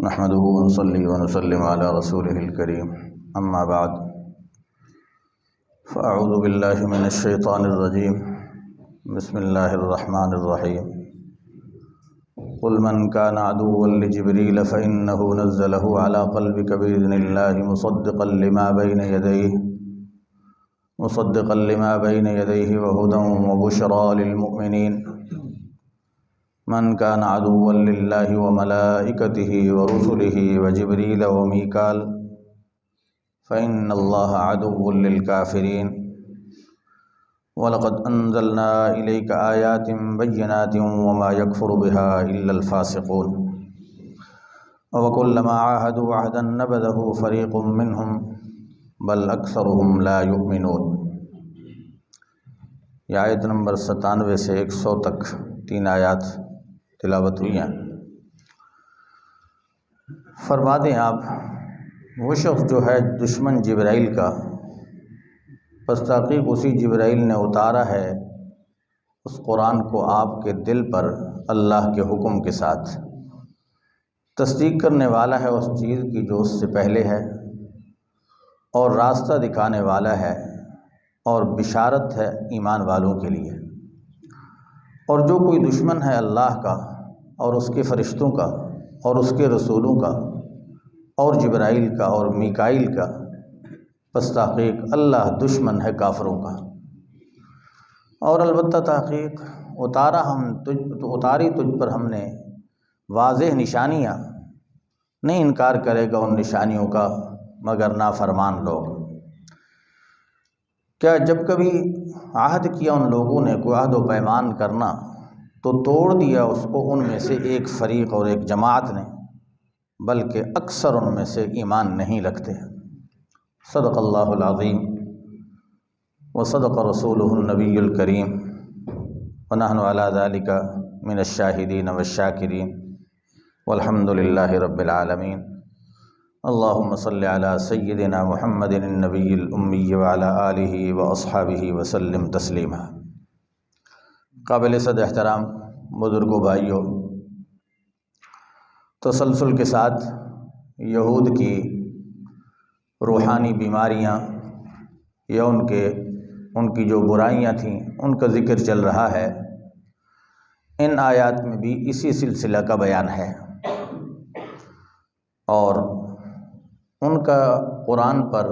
نحمده ونصلي ونسلم على رسوله الكريم اما بعد فاعوذ بالله من الشيطان الرجيم بسم الله الرحمن الرحيم قل من كان عدوا لجبريل فإنه نزله على قلبك بإذن الله مصدقا لما بين يديه وهدى وبشرى للمؤمنين من كان عدوا لله وملائكته ورسله وجبريل وميكال فإن الله عدو للكافرين وَلَقَدْ أَنزَلْنَا إِلَيْكَ آيَاتٍ بَيِّنَاتٍ وَمَا يَكْفُرُ بِهَا إِلَّا الْفَاسِقُونَ وَكُلَّمَا عَاهَدُوا عَهْدًا نَبَذَهُ فَرِيقٌ مِّنْهُمْ بَلْ أَكْثَرُهُمْ لَا يُؤْمِنُونَ۔ یہ آیت نمبر 97 سے 100 تک 3 آیات تلاوت ہوئی ہیں۔ فرما دیں آپ، وہ شخص جو ہے دشمن جبرائیل کا، پس تحقیق اسی جبرائیل نے اتارا ہے اس قرآن کو آپ کے دل پر اللہ کے حکم کے ساتھ، تصدیق کرنے والا ہے اس چیز کی جو اس سے پہلے ہے، اور راستہ دکھانے والا ہے، اور بشارت ہے ایمان والوں کے لیے۔ اور جو کوئی دشمن ہے اللہ کا اور اس کے فرشتوں کا اور اس کے رسولوں کا اور جبرائیل کا اور میکائیل کا، پس تحقیق اللہ دشمن ہے کافروں کا۔ اور البتہ تحقیق اتاری تجھ پر ہم نے واضح نشانیاں، نہیں انکار کرے گا ان نشانیوں کا مگر نافرمان لوگ۔ کیا جب کبھی عہد کیا ان لوگوں نے کوئی عہد و پیمان کرنا تو توڑ دیا اس کو ان میں سے ایک فریق اور ایک جماعت نے، بلکہ اکثر ان میں سے ایمان نہیں رکھتے۔ صدق اللہ العظیم وصدق رسولہ النبی الکریم ونحن علی ذلک من الشاہدین والشاکرین والحمد للہ رب العالمین۔ اللہم صلی علی سیدنا محمد النبی الامی وعلی آلہ واصحابہ وسلم تسلیما۔ قابل صد احترام بزرگوں، بھائیوں، تسلسل کے ساتھ یہود کی روحانی بیماریاں یا ان کی جو برائیاں تھیں ان کا ذکر چل رہا ہے۔ ان آیات میں بھی اسی سلسلہ کا بیان ہے، اور ان کا قرآن پر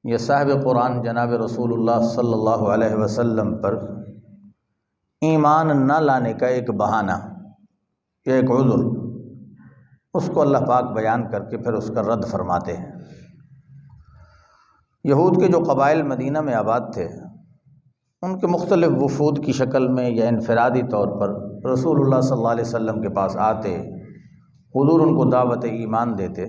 یا صاحب قرآن جناب رسول اللہ صلی اللہ علیہ وسلم پر ایمان نہ لانے کا ایک بہانہ یا ایک عذر، اس کو اللہ پاک بیان کر کے پھر اس کا رد فرماتے ہیں۔ یہود کے جو قبائل مدینہ میں آباد تھے، ان کے مختلف وفود کی شکل میں یا انفرادی طور پر رسول اللہ صلی اللہ علیہ وسلم کے پاس آتے، حضور ان کو دعوت ایمان دیتے،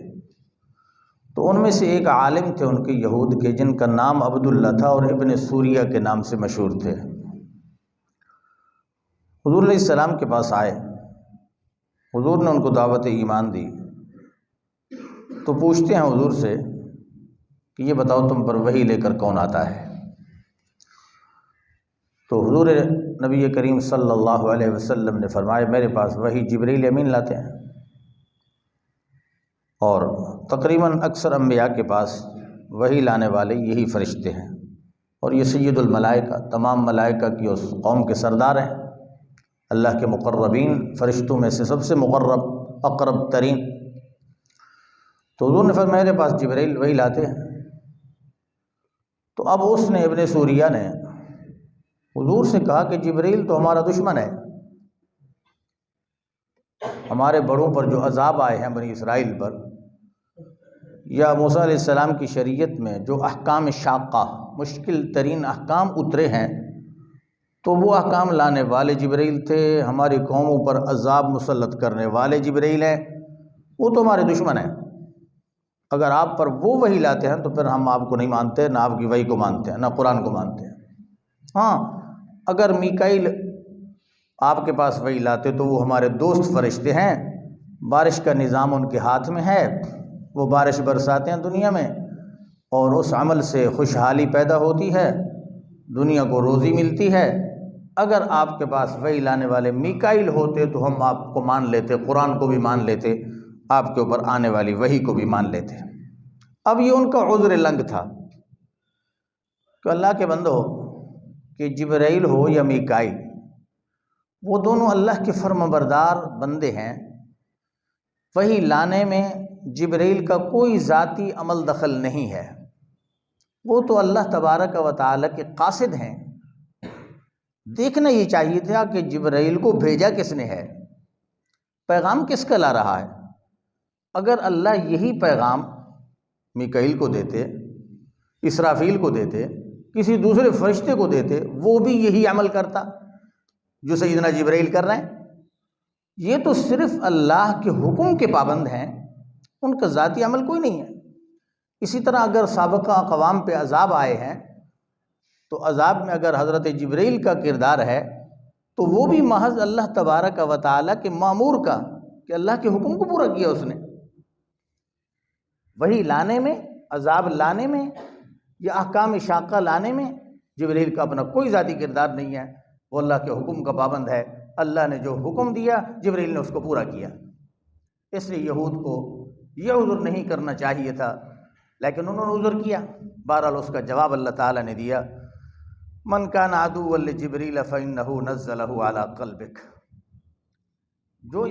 تو ان میں سے ایک عالم تھے ان کے یہود کے، جن کا نام عبداللہ تھا اور ابن سوریہ کے نام سے مشہور تھے۔ حضور علیہ السلام کے پاس آئے، حضور نے ان کو دعوت ایمان دی، تو پوچھتے ہیں حضور سے کہ یہ بتاؤ تم پر وحی لے کر کون آتا ہے؟ تو حضور نبی کریم صلی اللہ علیہ وسلم نے فرمایا میرے پاس وحی جبرائیل امین لاتے ہیں، اور تقریباً اکثر انبیاء کے پاس وحی لانے والے یہی فرشتے ہیں، اور یہ سید الملائکہ، تمام ملائکہ کی اس قوم کے سردار ہیں، اللہ کے مقربین فرشتوں میں سے سب سے مقرب اقرب ترین۔ تو حضور نے فرمایا میرے پاس جبرائیل وحی لاتے ہیں۔ تو اب اس نے ابن سوریہ نے حضور سے کہا کہ جبرائیل تو ہمارا دشمن ہے، ہمارے بڑوں پر جو عذاب آئے ہیں بنی اسرائیل پر، یا موسیٰ علیہ السلام کی شریعت میں جو احکام شاقہ، مشکل ترین احکام اترے ہیں، تو وہ احکام لانے والے جبرائیل تھے، ہماری قوموں پر عذاب مسلط کرنے والے جبرائیل ہیں، وہ تو ہمارے دشمن ہیں۔ اگر آپ پر وہ وحی لاتے ہیں تو پھر ہم آپ کو نہیں مانتے، نہ آپ کی وحی کو مانتے ہیں، نہ قرآن کو مانتے ہیں۔ ہاں، اگر میکائیل آپ کے پاس وحی لاتے تو وہ ہمارے دوست فرشتے ہیں، بارش کا نظام ان کے ہاتھ میں ہے، وہ بارش برساتے ہیں دنیا میں، اور اس عمل سے خوشحالی پیدا ہوتی ہے، دنیا کو روزی ملتی ہے۔ اگر آپ کے پاس وحی لانے والے میکائیل ہوتے تو ہم آپ کو مان لیتے، قرآن کو بھی مان لیتے، آپ کے اوپر آنے والی وحی کو بھی مان لیتے۔ اب یہ ان کا عذر لنگ تھا کہ اللہ کے بندو کہ جبرائیل ہو یا میکائیل، وہ دونوں اللہ کے فرمانبردار بندے ہیں، وحی لانے میں جبرائیل کا کوئی ذاتی عمل دخل نہیں ہے، وہ تو اللہ تبارک و تعالی کے قاصد ہیں۔ دیکھنا یہ چاہیے تھا کہ جبرائیل کو بھیجا کس نے ہے، پیغام کس کا لا رہا ہے۔ اگر اللہ یہی پیغام میکائیل کو دیتے، اسرافیل کو دیتے، کسی دوسرے فرشتے کو دیتے، وہ بھی یہی عمل کرتا جو سیدنا جبرائیل کر رہے ہیں۔ یہ تو صرف اللہ کے حکم کے پابند ہیں، ان کا ذاتی عمل کوئی نہیں ہے۔ اسی طرح اگر سابقہ اقوام پہ عذاب آئے ہیں تو عذاب میں اگر حضرت جبرائیل کا کردار ہے تو وہ بھی محض اللہ تبارک و تعالیٰ کے مامور کا، کہ اللہ کے حکم کو پورا کیا اس نے۔ وہی لانے میں، عذاب لانے میں یا احکام شاقہ لانے میں جبرائیل کا اپنا کوئی ذاتی کردار نہیں ہے، وہ اللہ کے حکم کا پابند ہے۔ اللہ نے جو حکم دیا جبرائیل نے اس کو پورا کیا۔ اس لیے یہود کو یہ عذر نہیں کرنا چاہیے تھا، لیکن انہوں نے عذر کیا۔ بہرحال اس کا جواب اللہ تعالیٰ نے دیا، من کان عدوا لجبریل فإنہ نزلہ علی قلبک۔ جو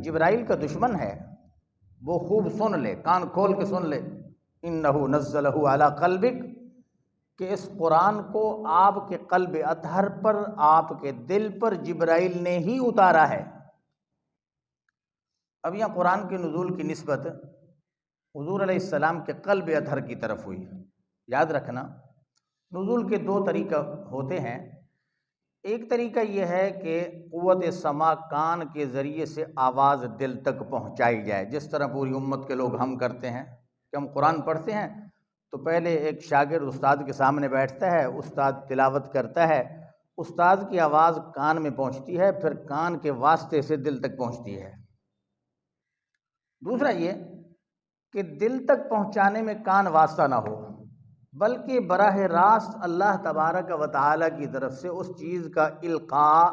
جبرائیل کا دشمن ہے وہ خوب سن لے، کان کھول کے سن لے، انہ نزلہ علی قلبک، کہ اس قرآن کو آپ کے قلب اطہر پر، آپ کے دل پر جبرائیل نے ہی اتارا ہے۔ اب یہاں قرآن کے نزول کی نسبت حضور علیہ السلام کے قلب اطہر کی طرف ہوئی۔ یاد رکھنا نزول کے دو طریقہ ہوتے ہیں۔ ایک طریقہ یہ ہے کہ قوت سماع کان کے ذریعے سے آواز دل تک پہنچائی جائے، جس طرح پوری امت کے لوگ ہم کرتے ہیں کہ ہم قرآن پڑھتے ہیں تو پہلے ایک شاگرد استاد کے سامنے بیٹھتا ہے، استاد تلاوت کرتا ہے، استاد کی آواز کان میں پہنچتی ہے، پھر کان کے واسطے سے دل تک پہنچتی ہے۔ دوسرا یہ کہ دل تک پہنچانے میں کان واسطہ نہ ہو، بلکہ براہ راست اللہ تبارک و تعالیٰ کی طرف سے اس چیز کا القاء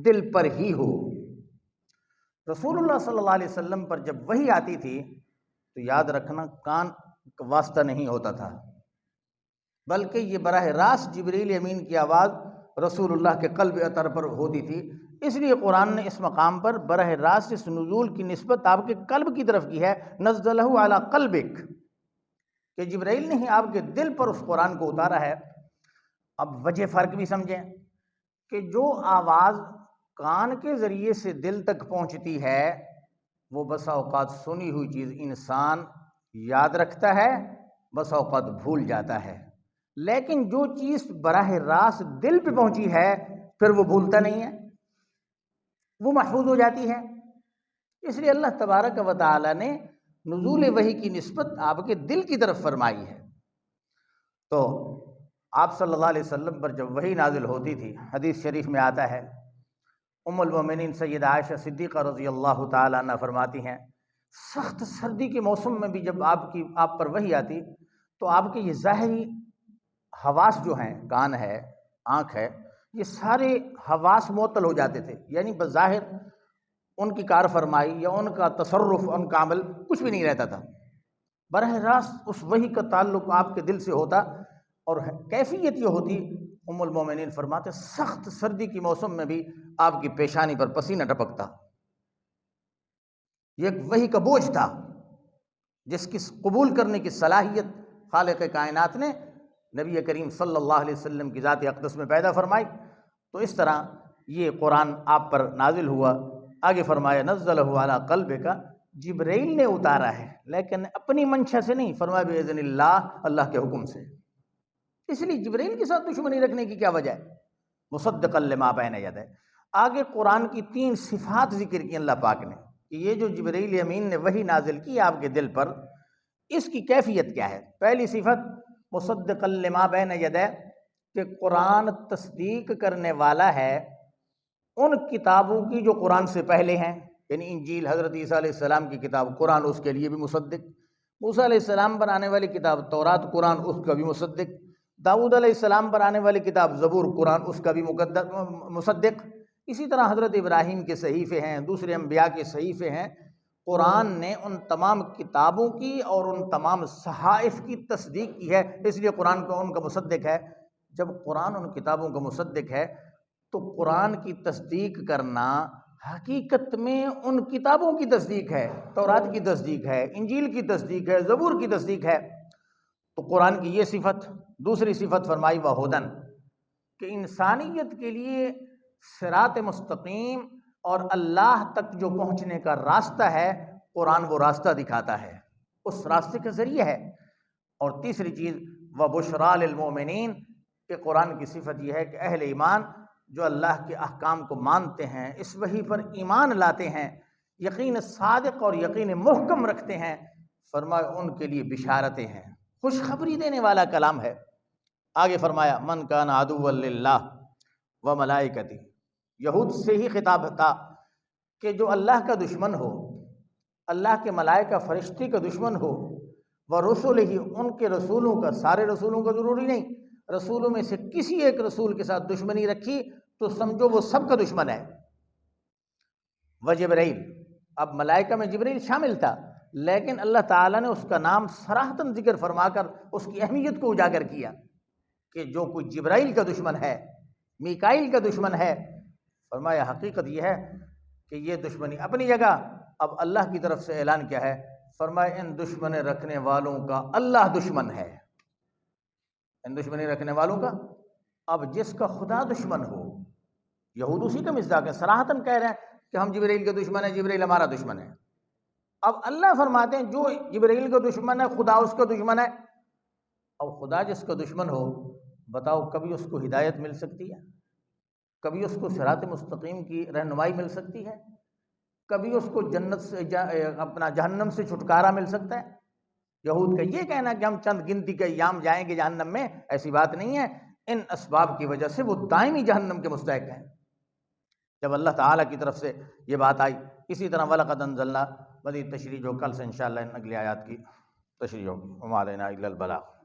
دل پر ہی ہو۔ رسول اللہ صلی اللہ علیہ وسلم پر جب وحی آتی تھی تو یاد رکھنا کان کا واسطہ نہیں ہوتا تھا، بلکہ یہ براہ راست جبریل امین کی آواز رسول اللہ کے قلب اطہر پر ہوتی تھی۔ اس لیے قرآن نے اس مقام پر براہ راست اس نزول کی نسبت آپ کے قلب کی طرف کی ہے، نزلہ علی قلبک، کہ جبرائیل نے ہی آپ کے دل پر اس قرآن کو اتارا ہے۔ اب وجہ فرق بھی سمجھیں کہ جو آواز کان کے ذریعے سے دل تک پہنچتی ہے وہ بسا اوقات سنی ہوئی چیز انسان یاد رکھتا ہے، بسا اوقات بھول جاتا ہے، لیکن جو چیز براہ راست دل پہ پہنچی ہے پھر وہ بھولتا نہیں ہے، وہ محفوظ ہو جاتی ہے۔ اس لیے اللہ تبارک و تعالی نے نزول وحی کی نسبت آپ کے دل کی طرف فرمائی ہے۔ تو آپ صلی اللہ علیہ وسلم پر جب وحی نازل ہوتی تھی، حدیث شریف میں آتا ہے، ام المومنین سیدہ عائشہ صدیقہ رضی اللہ تعالیٰ عنہ فرماتی ہیں، سخت سردی کے موسم میں بھی جب آپ پر وحی آتی تو آپ کے یہ ظاہری حواس جو ہیں، کان ہے، آنکھ ہے، یہ سارے حواس معطل ہو جاتے تھے، یعنی بظاہر ان کی کار فرمائی یا ان کا تصرف، ان کا عمل کچھ بھی نہیں رہتا تھا۔ براہ راست اس وحی کا تعلق آپ کے دل سے ہوتا، اور کیفیت یہ ہوتی، ام المومنین فرماتے سخت سردی کی موسم میں بھی آپ کی پیشانی پر پسینہ ٹپکتا۔ یہ ایک وحی کا بوجھ تھا جس کی قبول کرنے کی صلاحیت خالق کائنات نے نبی کریم صلی اللہ علیہ وسلم کی ذات اقدس میں پیدا فرمائی۔ تو اس طرح یہ قرآن آپ پر نازل ہوا۔ آگے فرمایا نزلہ علی قلبک، جبرائیل نے اتارا ہے، لیکن اپنی منشا سے نہیں، فرمایا باذن اللہ، اللہ کے حکم سے۔ اس لیے جبرائیل کے ساتھ دشمنی رکھنے کی کیا وجہ ہے؟ مصدقا لما بین یدہ۔ آگے قرآن کی 3 صفات ذکر کی اللہ پاک نے کہ یہ جو جبرائیل امین نے وحی نازل کی آپ کے دل پر، اس کی کیفیت کیا ہے؟ پہلی صفت مصدقا لما بین یدہ، کہ قرآن تصدیق کرنے والا ہے ان کتابوں کی جو قرآن سے پہلے ہیں، یعنی انجیل حضرت عیسیٰ علیہ السلام کی کتاب، قرآن اس کے لیے بھی مصدق، موسیٰ علیہ السلام پر آنے والی کتاب تورات، قرآن اس کا بھی مصدق، داؤد علیہ السلام پر آنے والی کتاب زبور، قرآن اس کا بھی مصدق۔ اسی طرح حضرت ابراہیم کے صحیفے ہیں، دوسرے انبیاء کے صحیفے ہیں، قرآن نے ان تمام کتابوں کی اور ان تمام صحائف کی تصدیق کی ہے، اس لیے قرآن کو ان کا مصدق ہے۔ جب قرآن ان کتابوں کا مصدق ہے تو قرآن کی تصدیق کرنا حقیقت میں ان کتابوں کی تصدیق ہے، تورات کی تصدیق ہے، انجیل کی تصدیق ہے، زبور کی تصدیق ہے۔ تو قرآن کی یہ صفت۔ دوسری صفت فرمائی وہدن، کہ انسانیت کے لیے صراط مستقیم اور اللہ تک جو پہنچنے کا راستہ ہے، قرآن وہ راستہ دکھاتا ہے، اس راستے کا ذریعہ ہے۔ اور تیسری چیز وبشریٰ للمؤمنین، کہ قرآن کی صفت یہ ہے کہ اہل ایمان جو اللہ کے احکام کو مانتے ہیں، اس وحی پر ایمان لاتے ہیں، یقین صادق اور یقین محکم رکھتے ہیں، فرمایا ان کے لیے بشارتیں ہیں، خوشخبری دینے والا کلام ہے۔ آگے فرمایا من کان عدوا للہ وملائکتہ، یہود سے ہی خطاب تھا کہ جو اللہ کا دشمن ہو، اللہ کے ملائکہ فرشتے کا دشمن ہو، ورسلہ، ان کے رسولوں کا، سارے رسولوں کا ضروری نہیں، رسولوں میں سے کسی ایک رسول کے ساتھ دشمنی رکھی تو سمجھو وہ سب کا دشمن ہے۔ وجبرائیل، اب ملائکہ میں جبرائیل شامل تھا، لیکن اللہ تعالیٰ نے اس کا نام صراحتاً ذکر فرما کر اس کی اہمیت کو اجاگر کیا کہ جو کوئی جبرائیل کا دشمن ہے، میکائیل کا دشمن ہے، فرمایا حقیقت یہ ہے کہ یہ دشمنی اپنی جگہ۔ اب اللہ کی طرف سے اعلان کیا ہے، فرمایا ان دشمن رکھنے والوں کا اللہ دشمن ہے، ان دشمنی رکھنے والوں کا۔ اب جس کا خدا دشمن ہو، یہود اسی کا مصداق ہے، صراحتاً کہہ رہے ہیں کہ ہم جبرائیل کے دشمن ہیں، جبرائیل ہمارا دشمن ہے۔ اب اللہ فرماتے ہیں جو جبرائیل کا دشمن ہے، خدا اس کا دشمن ہے۔ اب خدا جس کا دشمن ہو، بتاؤ کبھی اس کو ہدایت مل سکتی ہے؟ کبھی اس کو صراط مستقیم کی رہنمائی مل سکتی ہے؟ کبھی اس کو جنت سے اپنا جہنم سے چھٹکارا مل سکتا ہے؟ یہود کا یہ کہنا کہ ہم چند گنتی کے ایام جائیں گے جہنم میں، ایسی بات نہیں ہے۔ ان اسباب کی وجہ سے وہ دائمی جہنم کے مستحق ہیں۔ جب اللہ تعالیٰ کی طرف سے یہ بات آئی، اسی طرح وَلَقَدْ أَنزَلْنَا، مزید تشریح جو کل سے انشاءاللہ ان اگلی آیات کی تشریح ہوگی۔ وَمَا عَلَيْنَا إِلَّا الْبَلَاغُ۔